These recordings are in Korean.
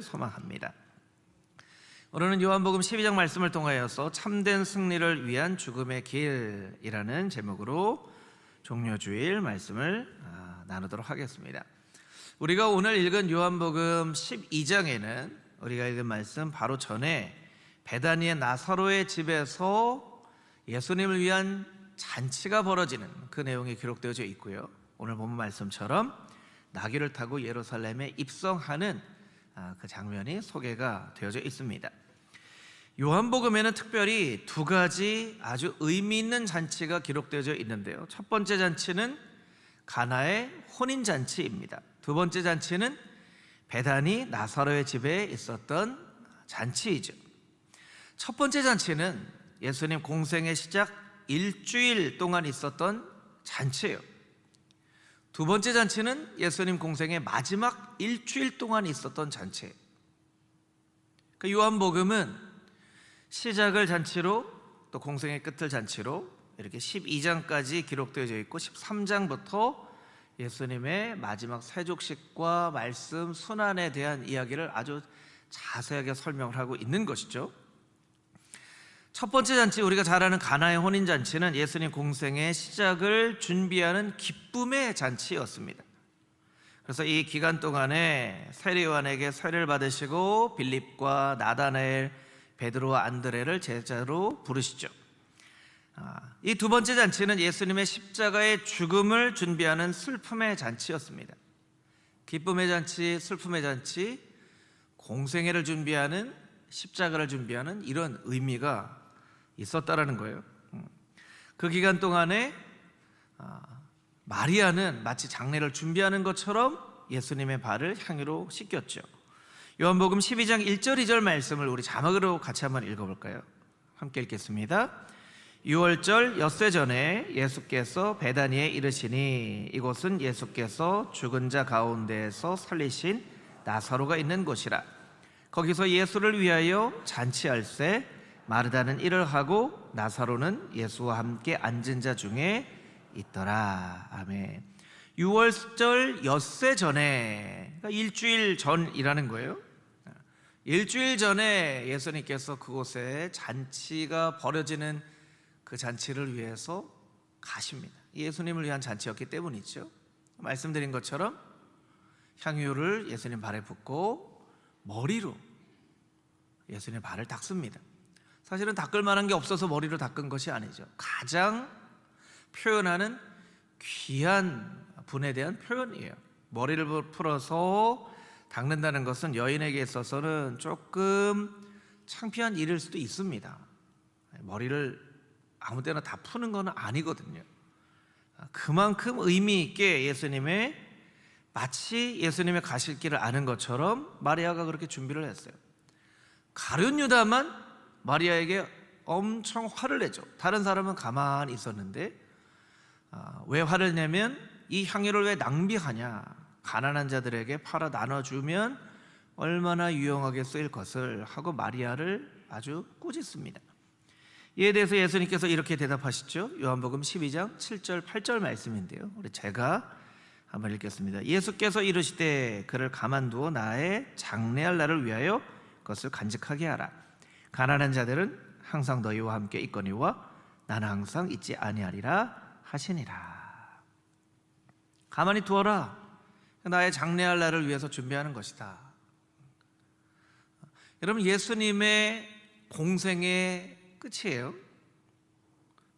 소망합니다. 오늘은 요한복음 12장 말씀을 통하여서 참된 승리를 위한 죽음의 길이라는 제목으로 종료주일 말씀을 나누도록 하겠습니다. 우리가 오늘 읽은 요한복음 12장에는 우리가 읽은 말씀 바로 전에 베다니의 나사로의 집에서 예수님을 위한 잔치가 벌어지는 그 내용이 기록되어져 있고요, 오늘 본 말씀처럼 나귀를 타고 예루살렘에 입성하는 그 장면이 소개가 되어져 있습니다. 요한복음에는 특별히 두 가지 아주 의미 있는 잔치가 기록되어져 있는데요, 첫 번째 잔치는 가나의 혼인잔치입니다. 두 번째 잔치는 베다니 나사로의 집에 있었던 잔치이죠. 첫 번째 잔치는 예수님 공생의 시작 일주일 동안 있었던 잔치예요. 두 번째 잔치는 예수님 공생의 마지막 일주일 동안 있었던 잔치예요. 그 요한복음은 시작을 잔치로 또 공생의 끝을 잔치로 이렇게 12장까지 기록되어져 있고 13장부터 예수님의 마지막 세족식과 말씀 순환에 대한 이야기를 아주 자세하게 설명을 하고 있는 것이죠. 첫 번째 잔치, 우리가 잘 아는 가나의 혼인잔치는 예수님 공생의 시작을 준비하는 기쁨의 잔치였습니다. 그래서 이 기간 동안에 세례 요한에게 세례를 받으시고 빌립과 나다나엘, 베드로와 안드레를 제자로 부르시죠. 이 두 번째 잔치는 예수님의 십자가의 죽음을 준비하는 슬픔의 잔치였습니다. 기쁨의 잔치, 슬픔의 잔치, 공생애를 준비하는, 십자가를 준비하는 이런 의미가 있었다라는 거예요. 그 기간 동안에 마리아는 마치 장례를 준비하는 것처럼 예수님의 발을 향유로 씻겼죠. 요한복음 12장 1절 2절 말씀을 우리 자막으로 같이 한번 읽어볼까요? 함께 읽겠습니다. 6월절 엿새 전에 예수께서 베다니에 이르시니 이곳은 예수께서 죽은 자 가운데에서 살리신 나사로가 있는 곳이라. 거기서 예수를 위하여 잔치할세 마르다는 일을 하고 나사로는 예수와 함께 앉은 자 중에 있더라. 아멘. 6월절 엿새 전에, 그러니까 일주일 전이라는 거예요. 일주일 전에 예수님께서 그곳에 잔치가 벌어지는 그 잔치를 위해서 가십니다. 예수님을 위한 잔치였기 때문이죠. 말씀드린 것처럼 향유를 예수님 발에 붓고 머리로 예수님 발을 닦습니다. 사실은 닦을 만한 게 없어서 머리로 닦은 것이 아니죠. 가장 표현하는 귀한 분에 대한 표현이에요. 머리를 풀어서 닦는다는 것은 여인에게 있어서는 조금 창피한 일일 수도 있습니다. 머리를 아무 때나 다 푸는 건 아니거든요. 그만큼 의미 있게 예수님의, 마치 예수님의 가실 길을 아는 것처럼 마리아가 그렇게 준비를 했어요. 가룟 유다만 마리아에게 엄청 화를 내죠. 다른 사람은 가만히 있었는데 왜 화를 내면 이 향유를 왜 낭비하냐, 가난한 자들에게 팔아 나눠주면 얼마나 유용하게 쓰일 것을 하고 마리아를 아주 꾸짖습니다. 이에 대해서 예수님께서 이렇게 대답하시죠. 요한복음 12장 7절 8절 말씀인데요, 우리 제가 한번 읽겠습니다. 예수께서 이르시되 그를 가만두어 나의 장례할 날을 위하여 그것을 간직하게 하라. 가난한 자들은 항상 너희와 함께 있거니와 나는 항상 있지 아니하리라 하시니라. 가만히 두어라. 나의 장례할 날을 위해서 준비하는 것이다. 여러분, 예수님의 공생의 끝이에요.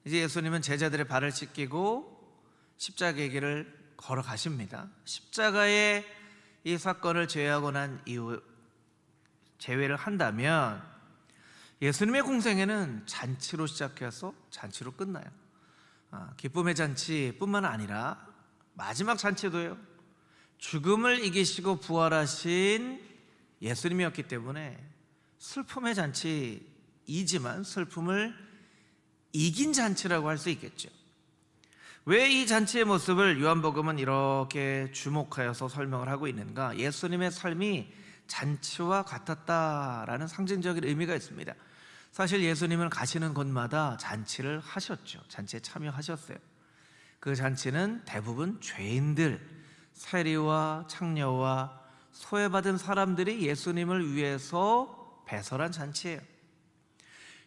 이제 예수님은 제자들의 발을 씻기고 십자가의 길을 걸어가십니다. 십자가의 이 사건을 제외하고 난 이후, 제외를 한다면 예수님의 공생애는 잔치로 시작해서 잔치로 끝나요. 기쁨의 잔치뿐만 아니라 마지막 잔치도요, 죽음을 이기시고 부활하신 예수님이었기 때문에 슬픔의 잔치이지만 슬픔을 이긴 잔치라고 할 수 있겠죠. 왜 이 잔치의 모습을 요한복음은 이렇게 주목하여서 설명을 하고 있는가? 예수님의 삶이 잔치와 같았다라는 상징적인 의미가 있습니다. 사실 예수님은 가시는 곳마다 잔치를 하셨죠. 잔치에 참여하셨어요. 그 잔치는 대부분 죄인들, 세리와 창녀와 소외받은 사람들이 예수님을 위해서 배설한 잔치예요.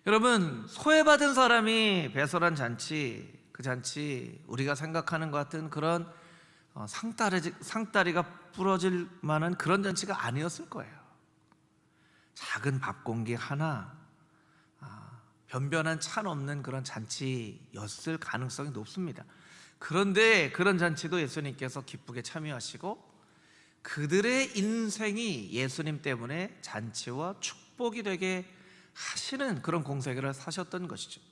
여러분, 소외받은 사람이 배설한 잔치, 그 잔치 우리가 생각하는 것 같은 그런 상다리가 부러질 만한 그런 잔치가 아니었을 거예요. 작은 밥 공기 하나, 변변한 찬 없는 그런 잔치였을 가능성이 높습니다. 그런데 그런 잔치도 예수님께서 기쁘게 참여하시고 그들의 인생이 예수님 때문에 잔치와 축복이 되게 하시는 그런 공생애를 사셨던 것이죠.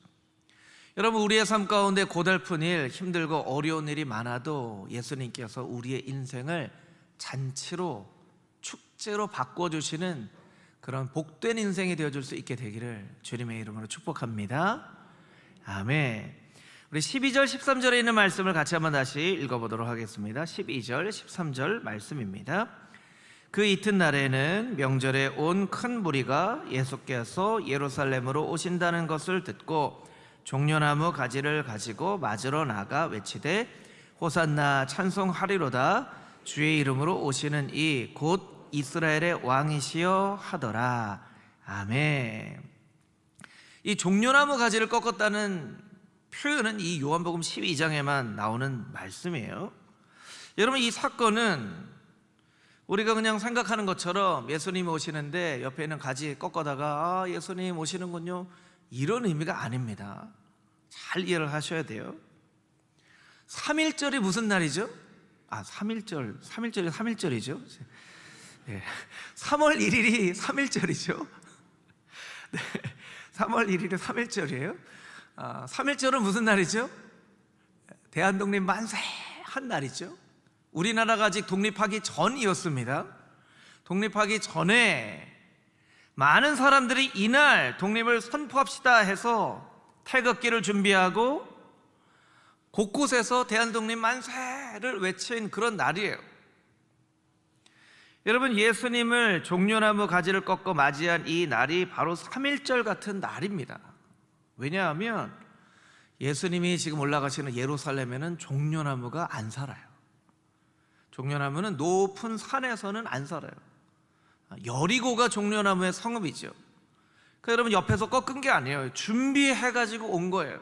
여러분, 우리의 삶 가운데 고달픈 일, 힘들고 어려운 일이 많아도 예수님께서 우리의 인생을 잔치로, 축제로 바꿔주시는 그런 복된 인생이 되어줄 수 있게 되기를 주님의 이름으로 축복합니다. 아멘. 우리 12절 13절에 있는 말씀을 같이 한번 다시 읽어보도록 하겠습니다. 12절 13절 말씀입니다. 그 이튿날에는 명절에 온 큰 무리가 예수께서 예루살렘으로 오신다는 것을 듣고 종려나무 가지를 가지고 맞으러 나가 외치되 호산나 찬송하리로다 주의 이름으로 오시는 이 곧 이스라엘의 왕이시여 하더라. 아멘. 이 종려나무 가지를 꺾었다는 표현은 이 요한복음 12장에만 나오는 말씀이에요. 여러분, 이 사건은 우리가 그냥 생각하는 것처럼 예수님이 오시는데 옆에 있는 가지 꺾어다가 예수님 오시는군요, 이런 의미가 아닙니다. 잘 이해를 하셔야 돼요. 3.1절이 무슨 날이죠? 3.1절이죠. 네. 3월 1일이 3.1절이죠. 네. 3월 1일이 3.1절이에요. 3.1절은 무슨 날이죠? 대한독립 만세 한 날이죠. 우리나라가 아직 독립하기 전이었습니다. 독립하기 전에 많은 사람들이 이날 독립을 선포합시다 해서 태극기를 준비하고 곳곳에서 대한독립 만세를 외친 그런 날이에요. 여러분, 예수님을 종려나무 가지를 꺾어 맞이한 이 날이 바로 3.1절 같은 날입니다. 왜냐하면 예수님이 지금 올라가시는 예루살렘에는 종려나무가 안 살아요. 종려나무는 높은 산에서는 안 살아요. 여리고가 종려나무의 성읍이죠. 그러니까 여러분, 옆에서 꺾은 게 아니에요. 준비해가지고 온 거예요.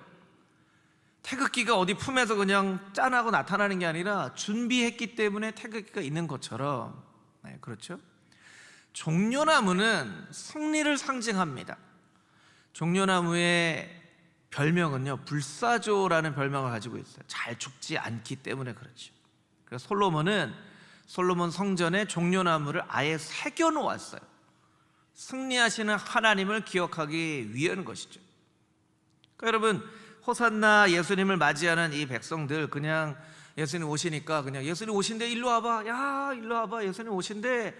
태극기가 어디 품에서 그냥 짠하고 나타나는 게 아니라 준비했기 때문에 태극기가 있는 것처럼, 네, 그렇죠? 종려나무는 승리를 상징합니다. 종려나무의 별명은요, 불사조라는 별명을 가지고 있어요. 잘 죽지 않기 때문에 그렇죠. 그래서 솔로몬 성전에 종려나무를 아예 새겨 놓았어요. 승리하시는 하나님을 기억하기 위한 것이죠. 그러니까 여러분, 호산나 예수님을 맞이하는 이 백성들, 그냥 예수님 오시니까 그냥 예수님 오신대 일로 와봐, 야 일로 와봐, 예수님 오신대,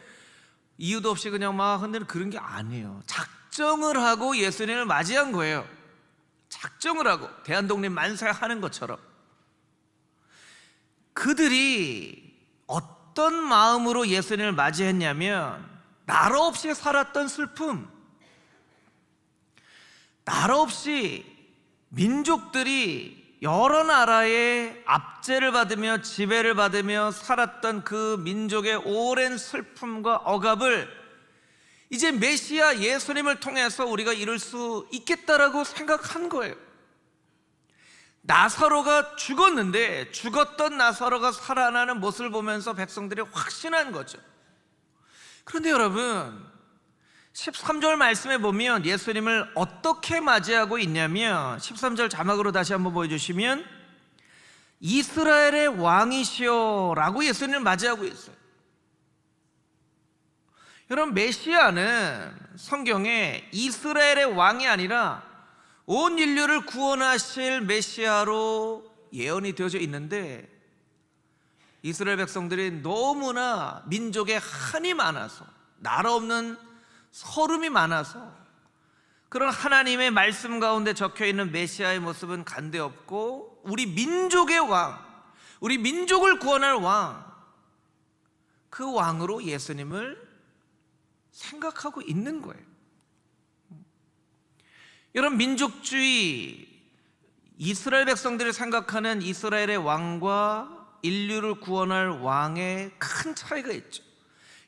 이유도 없이 그냥 막 흔드는 그런 게 아니에요. 작정을 하고 예수님을 맞이한 거예요. 작정을 하고 대한독립 만세하는 것처럼. 그들이 어떤 마음으로 예수님을 맞이했냐면, 나라 없이 살았던 슬픔, 나라 없이 민족들이 여러 나라의 압제를 받으며 지배를 받으며 살았던 그 민족의 오랜 슬픔과 억압을 이제 메시아 예수님을 통해서 우리가 이룰 수 있겠다라고 생각한 거예요. 나사로가 죽었는데 죽었던 나사로가 살아나는 모습을 보면서 백성들이 확신한 거죠. 그런데 여러분, 13절 말씀에 보면 예수님을 어떻게 맞이하고 있냐면, 13절 자막으로 다시 한번 보여주시면 이스라엘의 왕이시여 라고 예수님을 맞이하고 있어요. 여러분, 메시아는 성경에 이스라엘의 왕이 아니라 온 인류를 구원하실 메시아로 예언이 되어져 있는데, 이스라엘 백성들이 너무나 민족의 한이 많아서, 나라 없는 서름이 많아서, 그런 하나님의 말씀 가운데 적혀있는 메시아의 모습은 간대없고, 우리 민족의 왕, 우리 민족을 구원할 왕, 그 왕으로 예수님을 생각하고 있는 거예요. 여러분, 민족주의, 이스라엘 백성들이 생각하는 이스라엘의 왕과 인류를 구원할 왕의 큰 차이가 있죠.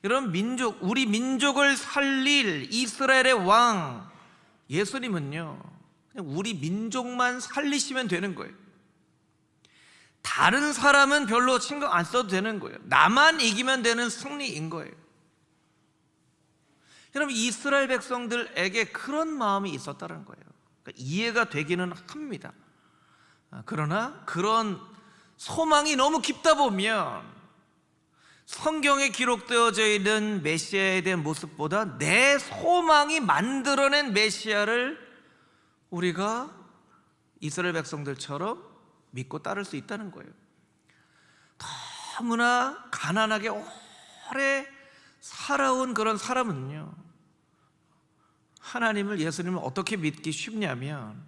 여러분, 우리 민족을 살릴 이스라엘의 왕 예수님은요, 그냥 우리 민족만 살리시면 되는 거예요. 다른 사람은 별로 신경 안 써도 되는 거예요. 나만 이기면 되는 승리인 거예요. 여러분, 이스라엘 백성들에게 그런 마음이 있었다는 거예요. 그러니까 이해가 되기는 합니다. 그러나 그런 소망이 너무 깊다 보면 성경에 기록되어져 있는 메시아에 대한 모습보다 내 소망이 만들어낸 메시아를 우리가 이스라엘 백성들처럼 믿고 따를 수 있다는 거예요. 너무나 가난하게 오래 살아온 그런 사람은요, 하나님을, 예수님을 어떻게 믿기 쉽냐면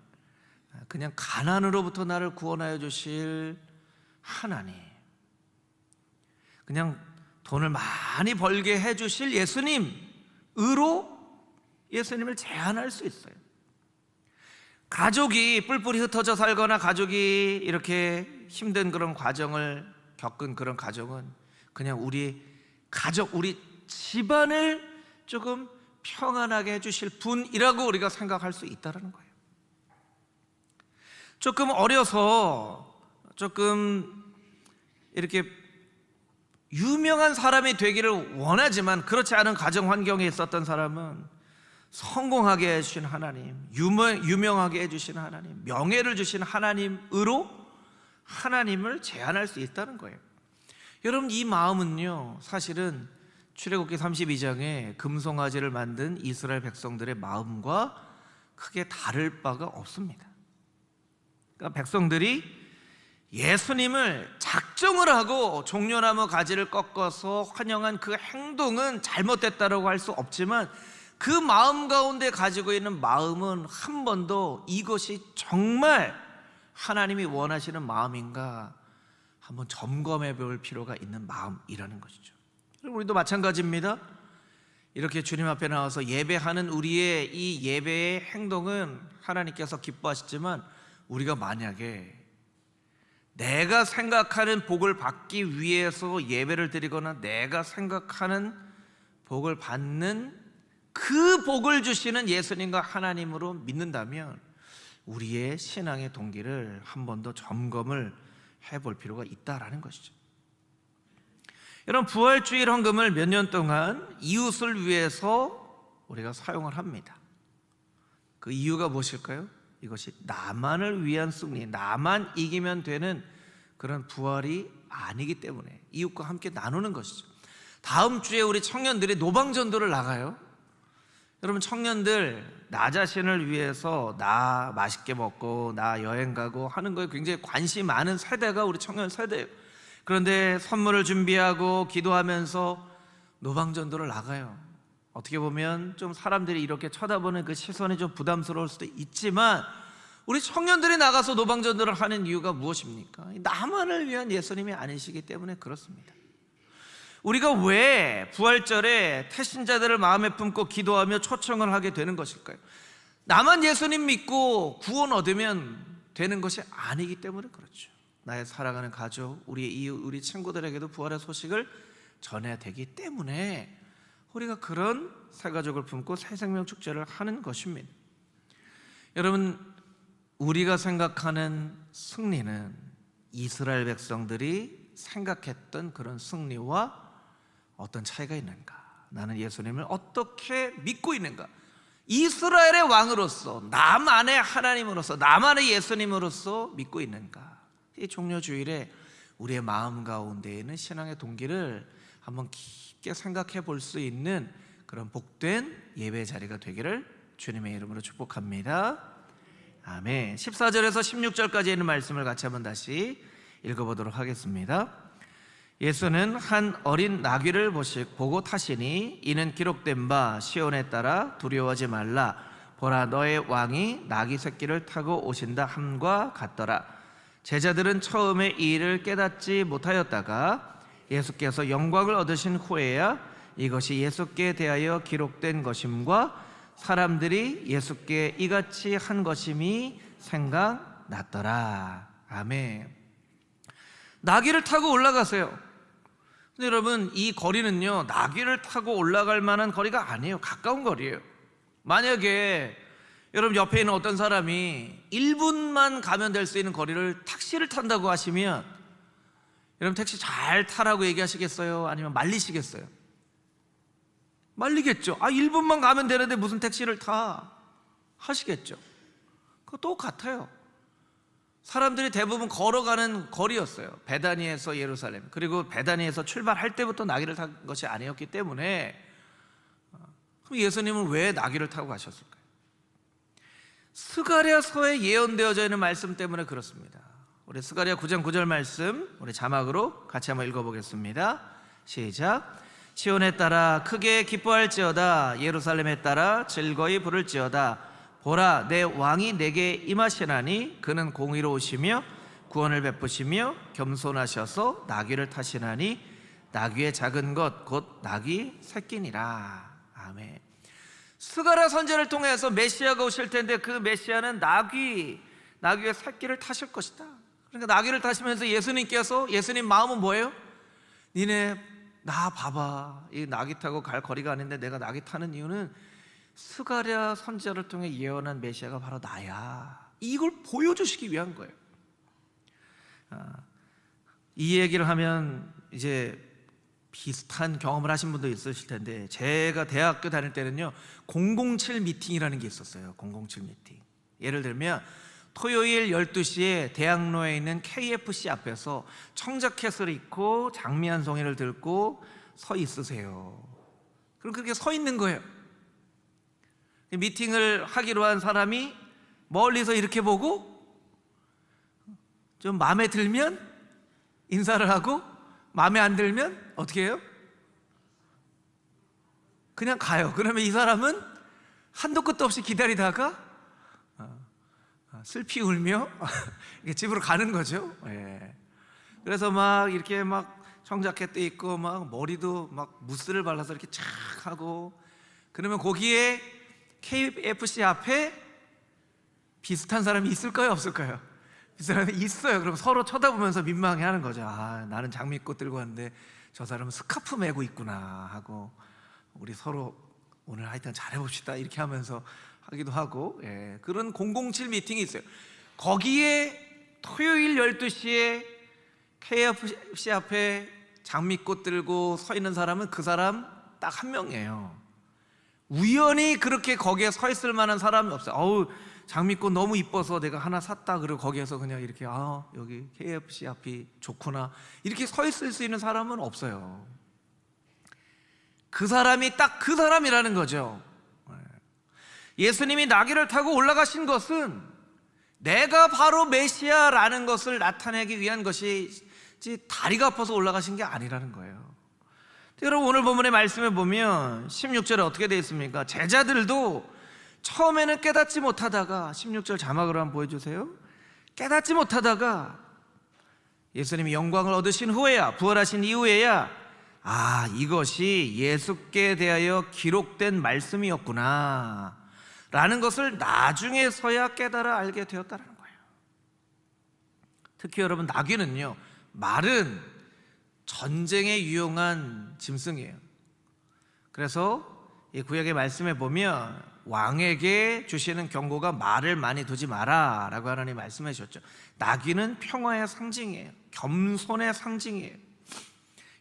그냥 가난으로부터 나를 구원하여 주실 하나님, 그냥 돈을 많이 벌게 해주실 예수님으로 예수님을 제한할 수 있어요. 가족이 뿔뿔이 흩어져 살거나 가족이 이렇게 힘든 그런 과정을 겪은 그런 가정은 그냥 우리 가족, 우리 집안을 조금 평안하게 해주실 분이라고 우리가 생각할 수 있다는 거예요. 조금 어려서 조금 이렇게 유명한 사람이 되기를 원하지만 그렇지 않은 가정 환경에 있었던 사람은 성공하게 해주신 하나님, 유명하게 해주신 하나님, 명예를 주신 하나님으로 하나님을 제한할 수 있다는 거예요. 여러분, 이 마음은요, 사실은 출애굽기 32장에 금송아지를 만든 이스라엘 백성들의 마음과 크게 다를 바가 없습니다. 그러니까 백성들이 예수님을 작정을 하고 종려나무 가지를 꺾어서 환영한 그 행동은 잘못됐다고 할 수 없지만 그 마음 가운데 가지고 있는 마음은 한 번도 이것이 정말 하나님이 원하시는 마음인가 한번 점검해 볼 필요가 있는 마음이라는 것이죠. 우리도 마찬가지입니다. 이렇게 주님 앞에 나와서 예배하는 우리의 이 예배의 행동은 하나님께서 기뻐하시지만 우리가 만약에 내가 생각하는 복을 받기 위해서 예배를 드리거나 내가 생각하는 복을 받는 그 복을 주시는 예수님과 하나님으로 믿는다면 우리의 신앙의 동기를 한 번 더 점검을 해볼 필요가 있다라는 것이죠. 여러분, 부활주일 헌금을 몇 년 동안 이웃을 위해서 우리가 사용을 합니다. 그 이유가 무엇일까요? 이것이 나만을 위한 승리, 나만 이기면 되는 그런 부활이 아니기 때문에 이웃과 함께 나누는 것이죠. 다음 주에 우리 청년들이 노방전도를 나가요. 여러분, 청년들 나 자신을 위해서 나 맛있게 먹고 나 여행 가고 하는 거에 굉장히 관심이 많은 세대가 우리 청년 세대예요. 그런데 선물을 준비하고 기도하면서 노방전도를 나가요. 어떻게 보면 좀 사람들이 이렇게 쳐다보는 그 시선이 좀 부담스러울 수도 있지만 우리 청년들이 나가서 노방전도를 하는 이유가 무엇입니까? 나만을 위한 예수님이 아니시기 때문에 그렇습니다. 우리가 왜 부활절에 태신자들을 마음에 품고 기도하며 초청을 하게 되는 것일까요? 나만 예수님 믿고 구원 얻으면 되는 것이 아니기 때문에 그렇죠. 나의 사랑하는 가족, 우리 이웃, 우리 친구들에게도 부활의 소식을 전해야 되기 때문에 우리가 그런 새가족을 품고 새생명 축제를 하는 것입니다. 여러분, 우리가 생각하는 승리는 이스라엘 백성들이 생각했던 그런 승리와 어떤 차이가 있는가? 나는 예수님을 어떻게 믿고 있는가? 이스라엘의 왕으로서, 나만의 하나님으로서, 나만의 예수님으로서 믿고 있는가? 이 종려주일에 우리의 마음 가운데 있는 신앙의 동기를 한번 깊게 생각해 볼 수 있는 그런 복된 예배 자리가 되기를 주님의 이름으로 축복합니다. 아멘. 14절에서 16절까지 있는 말씀을 같이 한번 다시 읽어보도록 하겠습니다. 예수는 한 어린 나귀를 보고 타시니 이는 기록된 바 시온에 따라 두려워하지 말라 보라 너의 왕이 나귀 새끼를 타고 오신다 함과 같더라. 제자들은 처음에 이 일을 깨닫지 못하였다가 예수께서 영광을 얻으신 후에야 이것이 예수께 대하여 기록된 것임과 사람들이 예수께 이같이 한 것임이 생각났더라. 아멘. 나귀를 타고 올라가세요. 근데 여러분, 이 거리는요, 나귀를 타고 올라갈 만한 거리가 아니에요. 가까운 거리예요. 만약에 여러분 옆에 있는 어떤 사람이 1분만 가면 될 수 있는 거리를 택시를 탄다고 하시면 여러분, 택시 잘 타라고 얘기하시겠어요? 아니면 말리시겠어요? 말리겠죠. 1분만 가면 되는데 무슨 택시를 타? 하시겠죠. 그거 똑같아요. 사람들이 대부분 걸어가는 거리였어요. 베다니에서 예루살렘, 그리고 베다니에서 출발할 때부터 나귀를 탄 것이 아니었기 때문에, 그럼 예수님은 왜 나귀를 타고 가셨을까요? 스가랴서에 예언되어져 있는 말씀 때문에 그렇습니다. 우리 스가랴 9장 9절 말씀, 우리 자막으로 같이 한번 읽어보겠습니다. 시작. 시온에 따라 크게 기뻐할지어다, 예루살렘에 따라 즐거이 부를지어다. 보라, 내 왕이 내게 임하시나니 그는 공의로우시며 구원을 베푸시며 겸손하셔서 나귀를 타시나니 나귀의 작은 것 곧 나귀 새끼니라. 아멘. 스가랴 선지자를 통해서 메시아가 오실 텐데 그 메시아는 나귀의 새끼를 타실 것이다. 그러니까 나귀를 타시면서 예수님 마음은 뭐예요? 니네 나 봐봐, 이 나귀 타고 갈 거리가 아닌데 내가 나귀 타는 이유는 스가랴 선지자를 통해 예언한 메시아가 바로 나야. 이걸 보여주시기 위한 거예요. 이 얘기를 하면 이제 비슷한 경험을 하신 분도 있으실 텐데, 제가 대학교 다닐 때는요 007 미팅이라는 게 있었어요. 007 미팅. 예를 들면 토요일 12시에 대학로에 있는 KFC 앞에서 청자켓을 입고 장미 한 송이를 들고 서 있으세요. 그럼 그렇게 서 있는 거예요. 미팅을 하기로 한 사람이 멀리서 이렇게 보고 좀 마음에 들면 인사를 하고, 마음에 안 들면 어떻게 해요? 그냥 가요. 그러면 이 사람은 한도 끝도 없이 기다리다가 슬피 울며 집으로 가는 거죠. 예. 그래서 막 이렇게 막 청자켓도 입고 막 머리도 막 무스를 발라서 이렇게 착 하고, 그러면 거기에 KFC 앞에 비슷한 사람이 있을까요? 없을까요? 비슷한 사람이 있어요. 그럼 서로 쳐다보면서 민망해 하는 거죠. 나는 장미꽃 들고 왔는데 저 사람은 스카프 메고 있구나 하고, 우리 서로 오늘 하여튼 잘해봅시다 이렇게 하면서 하기도 하고. 예, 그런 007 미팅이 있어요. 거기에 토요일 12시에 KFC 앞에 장미꽃 들고 서 있는 사람은 그 사람 딱 한 명이에요. 우연히 그렇게 거기에 서 있을 만한 사람이 없어요. 장미꽃 너무 이뻐서 내가 하나 샀다, 그리고 거기에서 그냥 이렇게 여기 KFC 앞이 좋구나 이렇게 서 있을 수 있는 사람은 없어요. 그 사람이 딱 그 사람이라는 거죠. 예수님이 나귀를 타고 올라가신 것은 내가 바로 메시아라는 것을 나타내기 위한 것이지 다리가 아파서 올라가신 게 아니라는 거예요. 여러분, 오늘 본문의 말씀에 보면 16절에 어떻게 되어 있습니까? 제자들도 처음에는 깨닫지 못하다가, 16절 자막으로 한번 보여주세요. 깨닫지 못하다가 예수님이 영광을 얻으신 후에야, 부활하신 이후에야 이것이 예수께 대하여 기록된 말씀이었구나 라는 것을 나중에서야 깨달아 알게 되었다는 거예요. 특히 여러분, 나귀는요, 말은 전쟁에 유용한 짐승이에요. 그래서 이 구약의 말씀에 보면 왕에게 주시는 경고가 말을 많이 두지 마라 라고 하나님 말씀해 주셨죠. 나귀는 평화의 상징이에요. 겸손의 상징이에요.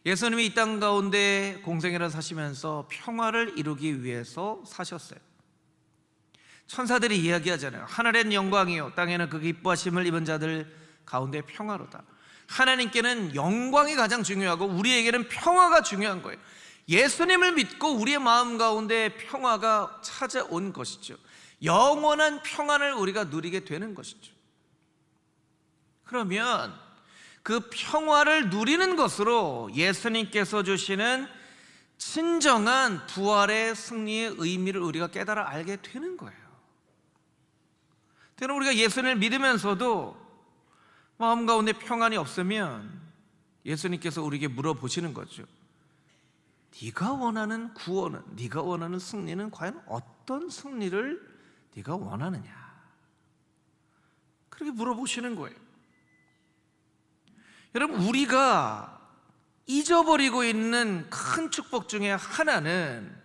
예수님이 이 땅 가운데 공생애를 사시면서 평화를 이루기 위해서 사셨어요. 천사들이 이야기하잖아요. 하늘엔 영광이요 땅에는 그 기뻐하심을 입은 자들 가운데 평화로다. 하나님께는 영광이 가장 중요하고 우리에게는 평화가 중요한 거예요. 예수님을 믿고 우리의 마음 가운데 평화가 찾아온 것이죠. 영원한 평안을 우리가 누리게 되는 것이죠. 그러면 그 평화를 누리는 것으로 예수님께서 주시는 진정한 부활의 승리의 의미를 우리가 깨달아 알게 되는 거예요. 때로 우리가 예수님을 믿으면서도 마음 가운데 평안이 없으면 예수님께서 우리에게 물어보시는 거죠. 네가 원하는 구원은, 네가 원하는 승리는 과연 어떤 승리를 네가 원하느냐, 그렇게 물어보시는 거예요. 여러분, 우리가 잊어버리고 있는 큰 축복 중에 하나는,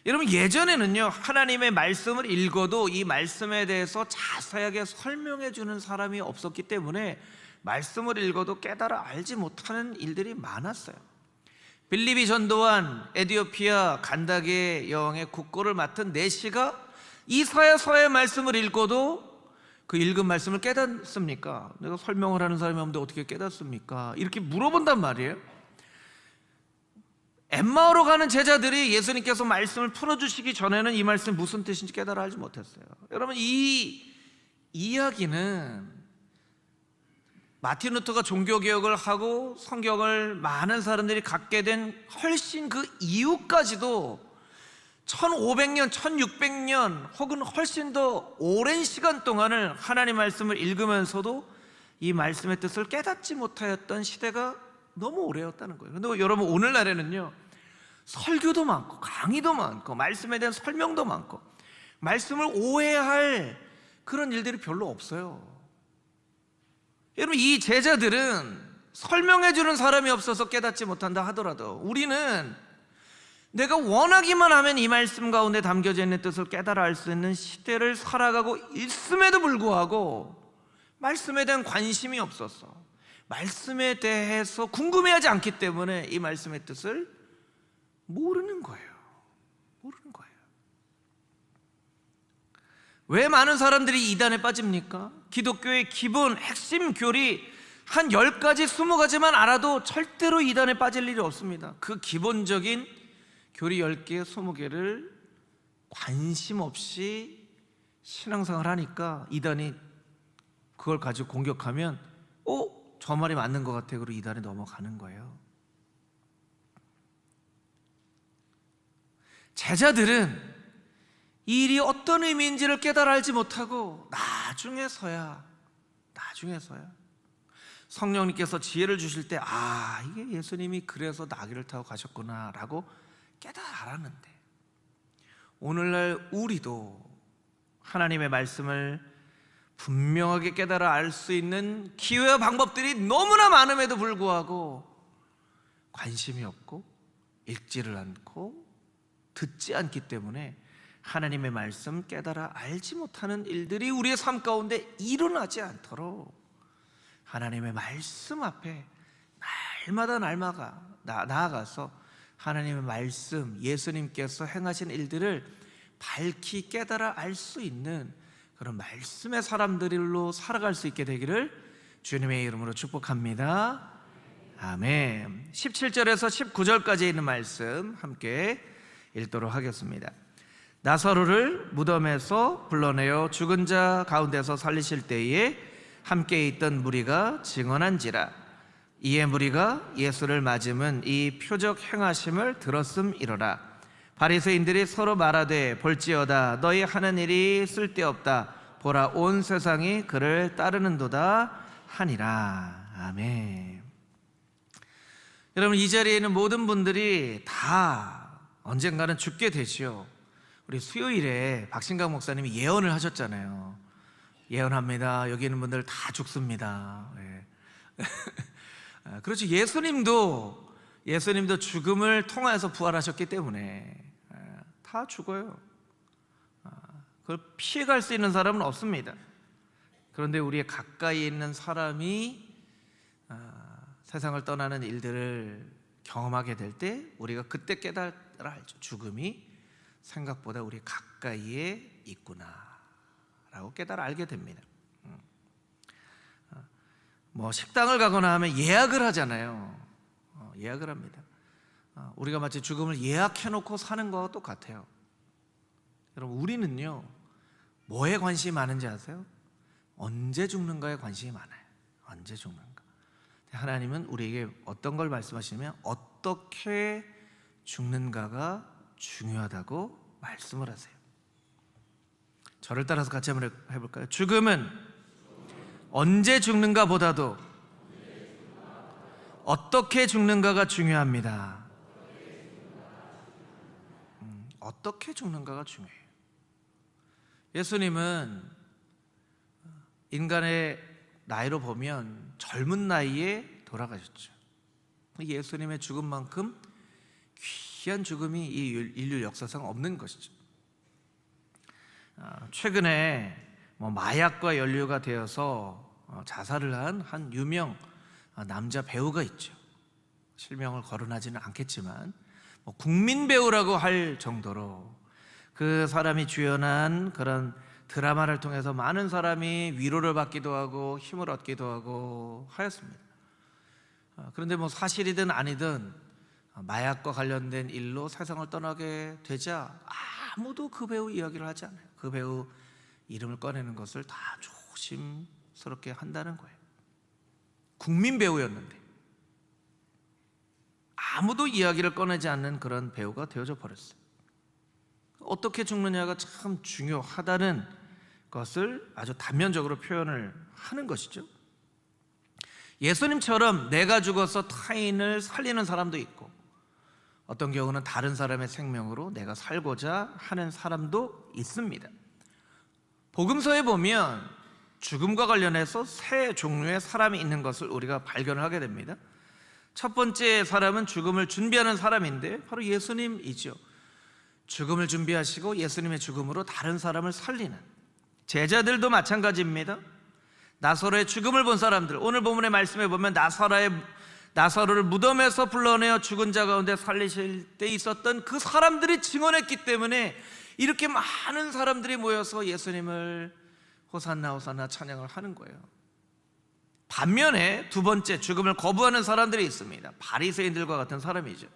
여러분 예전에는요 하나님의 말씀을 읽어도 이 말씀에 대해서 자세하게 설명해 주는 사람이 없었기 때문에 말씀을 읽어도 깨달아 알지 못하는 일들이 많았어요. 빌립이 전도한 에디오피아 간다게 여왕의 국고를 맡은 내시가 이사야서의 말씀을 읽어도 그 읽은 말씀을 깨닫습니까? 내가 설명을 하는 사람이 없는데 어떻게 깨닫습니까? 이렇게 물어본단 말이에요. 엠마오로 가는 제자들이 예수님께서 말씀을 풀어주시기 전에는 이 말씀이 무슨 뜻인지 깨달아 알지 못했어요. 여러분, 이 이야기는 마틴 루터가 종교개혁을 하고 성경을 많은 사람들이 갖게 된 훨씬 그 이후까지도 1500년, 1600년 혹은 훨씬 더 오랜 시간 동안을 하나님 말씀을 읽으면서도 이 말씀의 뜻을 깨닫지 못하였던 시대가 너무 오래였다는 거예요. 근데 여러분, 오늘날에는요 설교도 많고 강의도 많고 말씀에 대한 설명도 많고 말씀을 오해할 그런 일들이 별로 없어요. 여러분, 이 제자들은 설명해 주는 사람이 없어서 깨닫지 못한다 하더라도 우리는 내가 원하기만 하면 이 말씀 가운데 담겨져 있는 뜻을 깨달아 알 수 있는 시대를 살아가고 있음에도 불구하고 말씀에 대한 관심이 없어서 말씀에 대해서 궁금해하지 않기 때문에 이 말씀의 뜻을 모르는 거예요. 모르는 거예요. 왜 많은 사람들이 이단에 빠집니까? 기독교의 기본 핵심 교리 한 10가지, 20가지만 알아도 절대로 이단에 빠질 일이 없습니다. 그 기본적인 교리 10개, 20개를 관심 없이 신앙생활 하니까 이단이 그걸 가지고 공격하면 저 말이 맞는 것 같아. 그리고 이단에 넘어가는 거예요. 제자들은 이 일이 어떤 의미인지를 깨달아 알지 못하고 나중에서야 성령님께서 지혜를 주실 때 이게 예수님이 그래서 나귀를 타고 가셨구나 라고 깨달아 알았는데, 오늘날 우리도 하나님의 말씀을 분명하게 깨달아 알 수 있는 기회와 방법들이 너무나 많음에도 불구하고 관심이 없고 읽지를 않고 듣지 않기 때문에 하나님의 말씀 깨달아 알지 못하는 일들이 우리의 삶 가운데 일어나지 않도록 하나님의 말씀 앞에 날마다 나아가서 하나님의 말씀, 예수님께서 행하신 일들을 밝히 깨달아 알 수 있는 그런 말씀의 사람들로 살아갈 수 있게 되기를 주님의 이름으로 축복합니다. 아멘. 17절에서 19절까지 있는 말씀 함께 읽도록 하겠습니다. 나사로를 무덤에서 불러내어 죽은 자 가운데서 살리실 때에 함께 있던 무리가 증언한지라. 이에 무리가 예수를 맞음은 이 표적 행하심을 들었음이로라. 바리새인들이 서로 말하되 볼지어다 너희 하는 일이 쓸데없다. 보라 온 세상이 그를 따르는도다 하니라. 아멘. 여러분, 이 자리에 있는 모든 분들이 다 언젠가는 죽게 되지요. 우리 수요일에 박신강 목사님이 예언을 하셨잖아요. 예언합니다. 여기 있는 분들 다 죽습니다. 네. 그렇죠. 예수님도 죽음을 통하여서 부활하셨기 때문에 다 죽어요. 그걸 피해갈 수 있는 사람은 없습니다. 그런데 우리의 가까이 있는 사람이 세상을 떠나는 일들을 경험하게 될 때 우리가 그때 깨달아 알죠. 죽음이 생각보다 우리 가까이에 있구나 라고 깨달아 알게 됩니다. 식당을 가거나 하면 예약을 하잖아요. 예약을 합니다. 우리가 마치 죽음을 예약해놓고 사는 것과 똑같아요. 여러분, 우리는요 뭐에 관심이 많은지 아세요? 언제 죽는가에 관심이 많아요. 언제 죽는가. 하나님은 우리에게 어떤 걸 말씀하시냐면 어떻게 죽는가가 중요하다고 말씀을 하세요. 저를 따라서 같이 한번 해볼까요? 죽음은 언제 죽는가 보다도 어떻게 죽는가가 중요합니다. 어떻게 죽는가가 중요해요. 예수님은 인간의 나이로 보면 젊은 나이에 돌아가셨죠. 예수님의 죽음만큼 귀한 죽음이 이 인류 역사상 없는 것이죠. 최근에 마약과 연루가 되어서 자살을 한 한 유명 남자 배우가 있죠. 실명을 거론하지는 않겠지만 국민 배우라고 할 정도로 그 사람이 주연한 그런 드라마를 통해서 많은 사람이 위로를 받기도 하고 힘을 얻기도 하고 하였습니다. 그런데 사실이든 아니든 마약과 관련된 일로 세상을 떠나게 되자 아무도 그 배우 이야기를 하지 않아요. 그 배우 이름을 꺼내는 것을 다 조심스럽게 한다는 거예요. 국민 배우였는데 아무도 이야기를 꺼내지 않는 그런 배우가 되어져 버렸어요. 어떻게 죽느냐가 참 중요하다는 것을 아주 단면적으로 표현을 하는 것이죠. 예수님처럼 내가 죽어서 타인을 살리는 사람도 있고, 어떤 경우는 다른 사람의 생명으로 내가 살고자 하는 사람도 있습니다. 복음서에 보면 죽음과 관련해서 세 종류의 사람이 있는 것을 우리가 발견을 하게 됩니다. 첫 번째 사람은 죽음을 준비하는 사람인데 바로 예수님이죠. 죽음을 준비하시고 예수님의 죽음으로 다른 사람을 살리는, 제자들도 마찬가지입니다. 나사로의 죽음을 본 사람들, 오늘 본문의 말씀에 보면 나사로를 무덤에서 불러내어 죽은 자 가운데 살리실 때 있었던 그 사람들이 증언했기 때문에 이렇게 많은 사람들이 모여서 예수님을 호산나 호산나 찬양을 하는 거예요. 반면에 두 번째, 죽음을 거부하는 사람들이 있습니다. 바리새인들과 같은 사람이죠.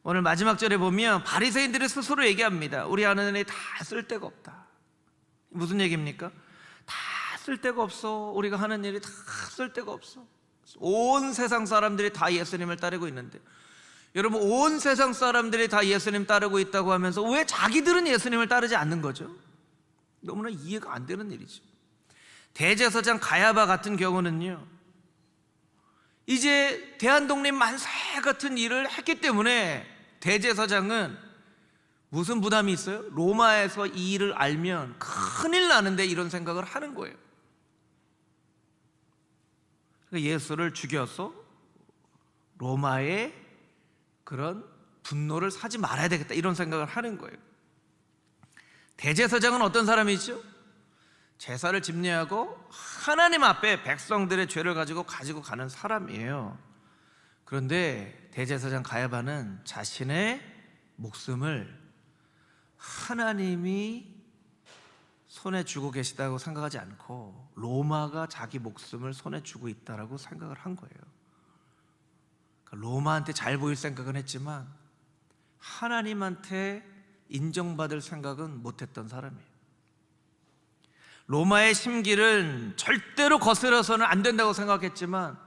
오늘 마지막 절에 보면 바리새인들이 스스로 얘기합니다. 우리 하는 일이 다 쓸데가 없다. 무슨 얘기입니까? 다 쓸데가 없어. 우리가 하는 일이 다 쓸데가 없어. 온 세상 사람들이 다 예수님을 따르고 있는데, 여러분, 온 세상 사람들이 다 예수님 따르고 있다고 하면서 왜 자기들은 예수님을 따르지 않는 거죠? 너무나 이해가 안 되는 일이죠. 대제사장 가야바 같은 경우는요, 이제 대한독립 만세 같은 일을 했기 때문에 대제사장은 무슨 부담이 있어요? 로마에서 이 일을 알면 큰일 나는데 이런 생각을 하는 거예요. 예수를 죽여서 로마의 그런 분노를 사지 말아야 되겠다, 이런 생각을 하는 거예요. 대제사장은 어떤 사람이죠? 제사를 집례하고 하나님 앞에 백성들의 죄를 가지고 가는 사람이에요. 그런데 대제사장 가야바는 자신의 목숨을 하나님이 손에 쥐고 계시다고 생각하지 않고 로마가 자기 목숨을 손에 쥐고 있다고 생각을 한 거예요. 로마한테 잘 보일 생각은 했지만 하나님한테 인정받을 생각은 못했던 사람이에요. 로마의 심기를 절대로 거스려서는 안 된다고 생각했지만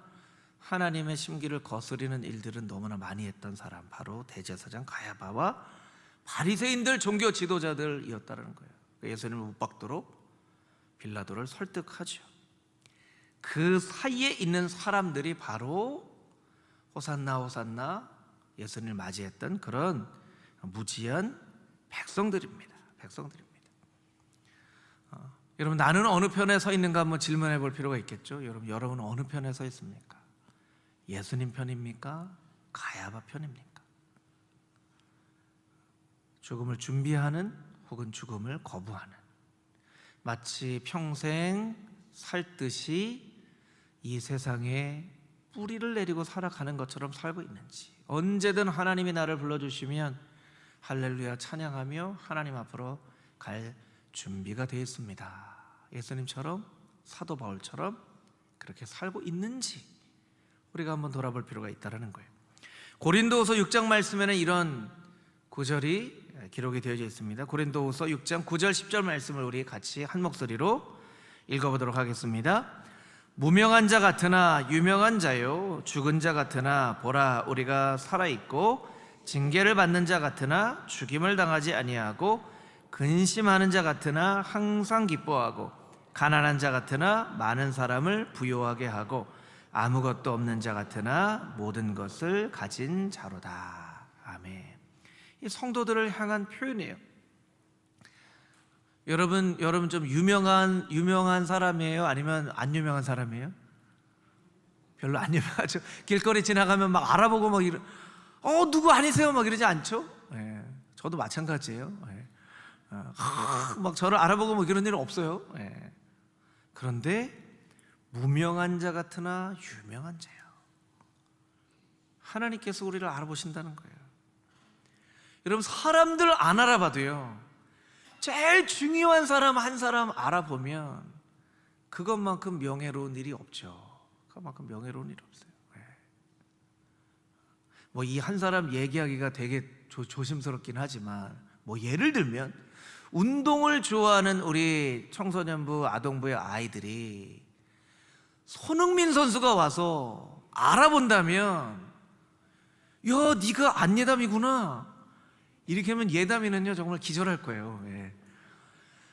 하나님의 심기를 거스리는 일들은 너무나 많이 했던 사람, 바로 대제사장 가야바와 바리새인들, 종교 지도자들이었다는 거예요. 예수님을 못 박도록 빌라도를 설득하죠. 그 사이에 있는 사람들이 바로 호산나 호산나 예수님을 맞이했던 그런 무지한 백성들입니다. 여러분, 나는 어느 편에 서 있는가 한번 질문해 볼 필요가 있겠죠. 여러분은 어느 편에 서 있습니까? 예수님 편입니까? 가야바 편입니까? 죽음을 준비하는 혹은 죽음을 거부하는, 마치 평생 살듯이 이 세상에 뿌리를 내리고 살아가는 것처럼 살고 있는지, 언제든 하나님이 나를 불러주시면 할렐루야 찬양하며 하나님 앞으로 갈 준비가 되어 있습니다. 예수님처럼, 사도 바울처럼 그렇게 살고 있는지 우리가 한번 돌아볼 필요가 있다는 거예요. 고린도후서 6장 말씀에는 이런 구절이 기록이 되어져 있습니다. 고린도후서 6장 9절 10절 말씀을 우리 같이 한 목소리로 읽어보도록 하겠습니다. 무명한 자 같으나 유명한 자요, 죽은 자 같으나 보라 우리가 살아있고, 징계를 받는 자 같으나 죽임을 당하지 아니하고, 근심하는 자 같으나 항상 기뻐하고, 가난한 자 같으나 많은 사람을 부요하게 하고, 아무것도 없는 자 같으나 모든 것을 가진 자로다. 아멘. 이 성도들을 향한 표현이에요. 여러분 좀 유명한 사람이에요? 아니면 안 유명한 사람이에요? 별로 안 유명하죠. 길거리 지나가면 막 알아보고 막 누구 아니세요? 막 이러지 않죠? 예, 저도 마찬가지예요. 예. 막 저를 알아보고 뭐 이런 일은 없어요. 예. 그런데 무명한 자 같으나 유명한 자요. 하나님께서 우리를 알아보신다는 거예요. 여러분, 사람들 안 알아봐도요, 제일 중요한 사람 한 사람 알아보면 그것만큼 명예로운 일이 없죠. 그것만큼 명예로운 일이 없어요. 뭐 이 한 사람 얘기하기가 되게 조심스럽긴 하지만, 뭐 예를 들면 운동을 좋아하는 우리 청소년부, 아동부의 아이들이 손흥민 선수가 와서 알아본다면, 야, 네가 안 예담이구나, 이렇게 하면 예담이는요 정말 기절할 거예요. 예.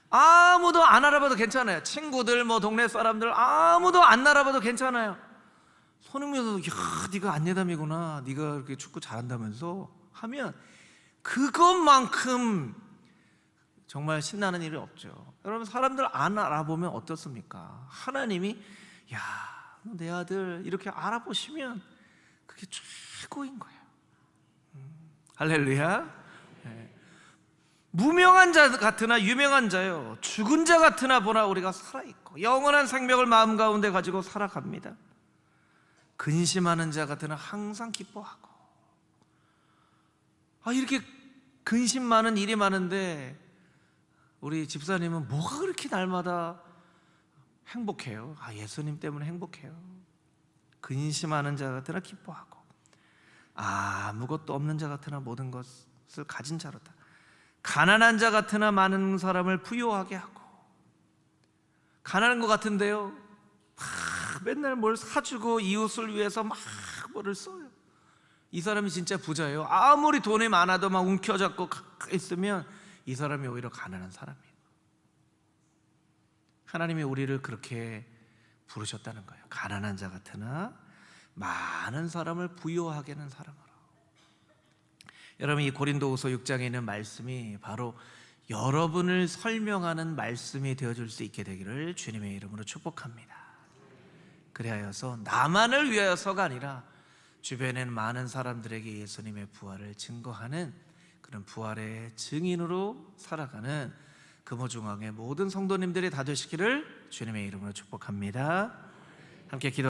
아무도 안 알아봐도 괜찮아요. 친구들, 뭐 동네 사람들 아무도 안 알아봐도 괜찮아요. 손흥민 선수, 야, 네가 안 예담이구나, 네가 이렇게 축구 잘한다면서 하면 그것만큼 정말 신나는 일이 없죠. 여러분, 사람들 안 알아보면 어떻습니까? 하나님이, 야, 내 아들 이렇게 알아보시면 그게 최고인 거예요. 할렐루야. 무명한 자 같으나 유명한 자요, 죽은 자 같으나 보나 우리가 살아있고 영원한 생명을 마음 가운데 가지고 살아갑니다. 근심하는 자 같으나 항상 기뻐하고. 이렇게 근심 많은 일이 많은데 우리 집사님은 뭐가 그렇게 날마다 행복해요? 예수님 때문에 행복해요. 근심하는 자 같으나 기뻐하고 아무것도 없는 자 같으나 모든 것을 가진 자로다. 가난한 자 같으나 많은 사람을 부유하게 하고. 가난한 것 같은데요, 맨날 뭘 사주고 이웃을 위해서 막 뭐를 써요. 이 사람이 진짜 부자예요. 아무리 돈이 많아도 막 움켜잡고 있으면 이 사람이 오히려 가난한 사람이에요. 하나님이 우리를 그렇게 부르셨다는 거예요. 가난한 자 같으나 많은 사람을 부유하게 하는 사람으로. 여러분, 이 고린도후서 6장에 있는 말씀이 바로 여러분을 설명하는 말씀이 되어줄 수 있게 되기를 주님의 이름으로 축복합니다. 그리하여서 나만을 위하여서가 아니라 주변에 많은 사람들에게 예수님의 부활을 증거하는 그런 부활의 증인으로 살아가는 금호중앙의 모든 성도님들이 다 되시기를 주님의 이름으로 축복합니다. 함께 기도